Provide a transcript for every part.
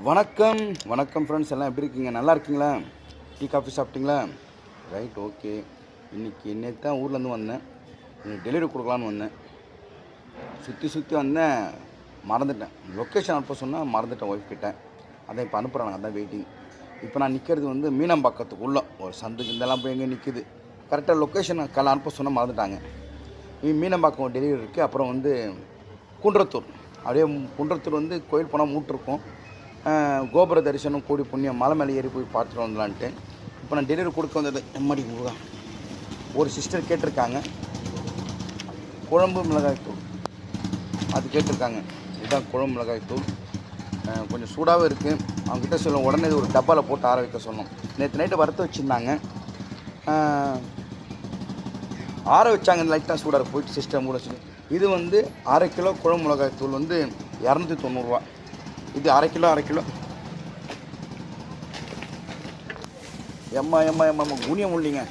வணக்கம் வணக்கம் ஃப்ரெண்ட்ஸ், எல்லாம் எப்படி இருக்கீங்க? நல்லா இருக்கீங்களா? டீ காஃபி சாப்பிட்டீங்களா? Right, okay. இன்றைக்கி நேற்று தான் ஊர்லேருந்து வந்தேன். டெலிவரி கொடுக்கலான்னு வந்தேன். சுற்றி வந்தேன், மறந்துட்டேன். லொக்கேஷன் அனுப்ப சொன்னால் மறந்துட்டேன் ஒய்ஃப் கிட்டே. அதான் இப்போ அனுப்புகிறாங்க, அதான் வெயிட்டிங். இப்போ நான் நிற்கிறது வந்து மீனம்பாக்கத்துக்குள்ளே ஒரு சந்துக்கு இதெல்லாம் போய் எங்கே நிற்குது. கரெக்டாக லொக்கேஷன் அனுப்ப சொன்னால் மறந்துட்டாங்க. மீனம்பாக்கம் டெலிவரி இருக்குது. அப்புறம் வந்து குன்றத்தூர், அப்படியே குன்றத்தூர் வந்து கோயில் போனால் மூட்டிருக்கோம். கோபுர தரிசனம் கூடி புண்ணியம், மலை மேலே ஏறி போய் பார்த்துட்டு வந்துடலான்ட்டு இப்போ நான் டெலிவரி கொடுக்க வந்தது. எம்மாடி முருகா, ஒரு சிஸ்டர் கேட்டிருக்காங்க குழம்பு மிளகாய் தூள், அது கேட்டிருக்காங்க. இதுதான் குழம்பு மிளகாய் தூள், கொஞ்சம் சூடாகவும் இருக்குது. அவங்ககிட்ட சொல்லுவோம், உடனே இது ஒரு டப்பாவில் போட்டு ஆற வைக்க சொன்னோம். நேற்று நைட்டு வறுத்து வச்சுருந்தாங்க, ஆற வச்சாங்க. லைட்டாக சூடாக போயிட்டு சிஸ்டம் கூட சொல்லி. இது வந்து 1/2 கிலோ குழம்பு மிளகாய் தூள் வந்து 290 இது 1/2 கிலோ. எம்மா குனியம் இல்லைங்க.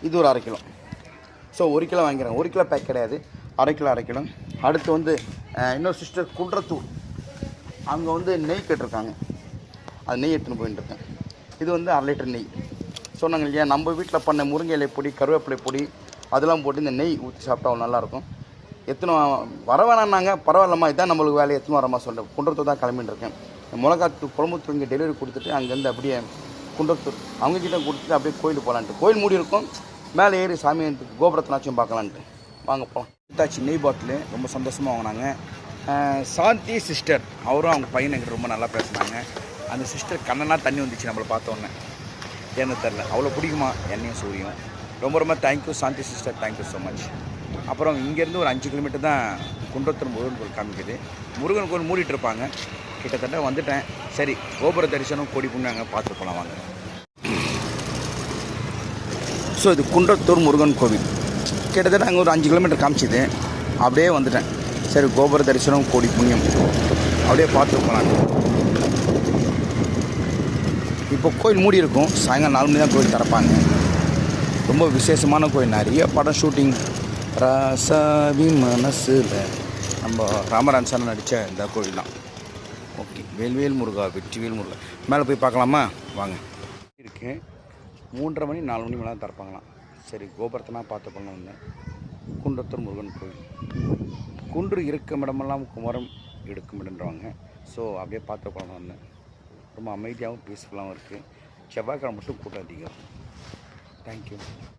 இது ஒரு 1/2 கிலோ. ஸோ 1 கிலோ வாங்கிறேன். 1 கிலோ பேக் கிடையாது, 1/2 கிலோ. அடுத்து வந்து இன்னொரு சிஸ்டர் குன்றத்தூர், அவங்க வந்து நெய் கேட்டிருக்காங்க. அது நெய் எடுத்துன்னு போயிட்டுருக்கேன். இது வந்து 1/2 லிட்டர் நெய். சொன்னாங்க இல்லையா, நம்ம வீட்டில் பண்ண முருங்கை இலை பொடி, கருவேப்பிலை பொடி அதெல்லாம் போட்டு இந்த நெய் ஊற்றி சாப்பிட்டா அவ்வளோ நல்லாயிருக்கும். எத்தனை வர வேணான்னாங்க. பரவாயில்லம்மா, இதான் நம்மளுக்கு வேலையை எத்தனை வரமா சொல்கிறேன். குன்றத்தூர் தான் கிளம்பின்னு இருக்கேன். மிளகாத்தூர் குழம்புத்தூர் இங்கே டெலிவரி கொடுத்துட்டு அங்கேருந்து அப்படியே குன்றத்தூர் அவங்கக்கிட்ட கொடுத்துட்டு அப்படியே கோயிலுக்கு போகலான்ட்டு. கோயில் மூடி இருக்கும், மேலே ஏறி சாமி கோபுரத்தினாச்சும் பார்க்கலான்ட்டு வாங்க போகலாம். இத்தாச்சி நெய் பாட்டிலு ரொம்ப சந்தோஷமாக வாங்கினாங்க. சாந்தி சிஸ்டர், அவரும் அவங்க பையன் எங்கிட்ட ரொம்ப நல்லா பேசினாங்க. அந்த சிஸ்டர் கண்ணெல்லாம் தண்ணி வந்துச்சு நம்மளை பார்த்தோன்னே. ஏன்னு தெரில, அவ்வளோ பிடிக்குமா என்னையும் சூரியம். ரொம்ப தேங்க்யூ சாந்தி சிஸ்டர், தேங்க்யூ ஸோ மச். அப்புறம் இங்கேருந்து ஒரு 5 கிலோமீட்டர் தான் குன்றத்தூர் முருகன் கோயில் காமிக்குது. முருகன் கோயில் மூடிட்டு இருப்பாங்க. கிட்டத்தட்ட வந்துட்டேன். சரி, கோபுர தரிசனம் கோடி புண்ணாங்க, பார்த்துட்டு போகலாம் வாங்க. ஸோ இது குன்றத்தூர் முருகன் கோவில். கிட்டத்தட்ட அங்கே ஒரு 5 கிலோமீட்டர் காமிச்சிது. அப்படியே வந்துட்டேன். சரி, கோபுர தரிசனம் கோடி புண்ணியம், அப்படியே பார்த்துட்டு போகலாம். இப்போ கோயில் மூடி இருக்கும். சாயங்காலம் 4 மணி தான் கோயில் திறப்பாங்க. ரொம்ப விசேஷமான கோயில். நிறைய படம் ஷூட்டிங், ராசாவி மனசில், நம்ம ராமராஜன் சார் நடித்த இந்த கோவில் தான். ஓகே, வேல்வேல் முருகா, வெற்றிவேல் முருகா. மேலே போய் பார்க்கலாமா வாங்க. இருக்குது 3:30 மணி 4 மணி மேலே தான் திறப்பாங்களாம். சரி, கோபுரத்தனா பார்த்து பண்ண வந்தேன். குன்றத்தூர் முருகன் கோவில். குன்று இருக்கும் இடமெல்லாம் குமரம் எடுக்கும் இடன்றவாங்க. ஸோ அப்படியே பார்த்து பண்ண வந்தேன். ரொம்ப அமைதியாகவும் பீஸ்ஃபுல்லாகவும் இருக்குது. செவ்வாய்க்கிழமை மட்டும் கூட்டம் அதிகம். தேங்க்யூ.